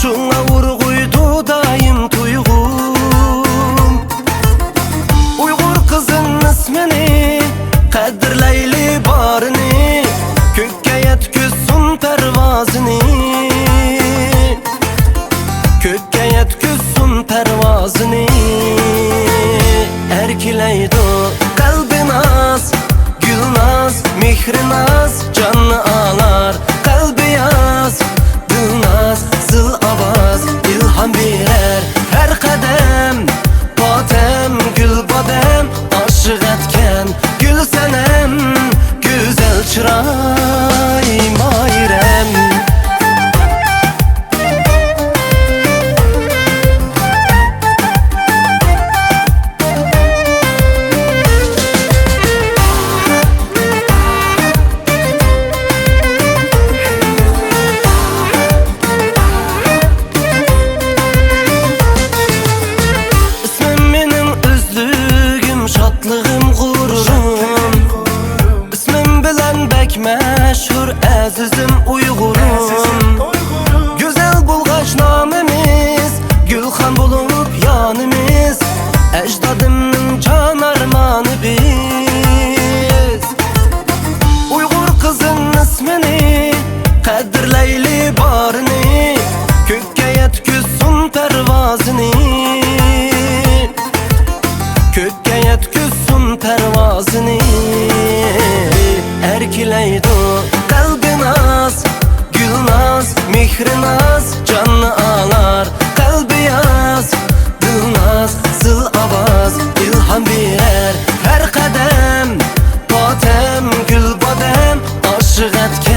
Şuna vurguydu daim tuygum. Uygur kızın ismini kadirleyli barını, kökke yetküsün pervazını, kökke yetküsün pervazını. Erkileydi kalbi naz, gül naz, mihri naz, canlı ağlar kalbi yaz, dil naz, zıl avaz, ilham birer her kadem. Badem, gül badem, aşık etken gül senem, güzel çıray mayrem. Şatlığım gururum, ismim bilen bek meşhur azizim Uygurum. Güzel bulgaç namimiz, Gülhan bulup yanimiz, ecdadımın can armanı biz. Uygur kızın ismini kadirleyli barını, kökke yetküsün pervazını, kökke yetküsün pervazını. Erkileydi kalbi naz, gül naz, mihri naz, canlı ağlar kalbi yaz, dil naz, zıl avaz, ilham birer her kadem. Badem, gül badem, aşık etken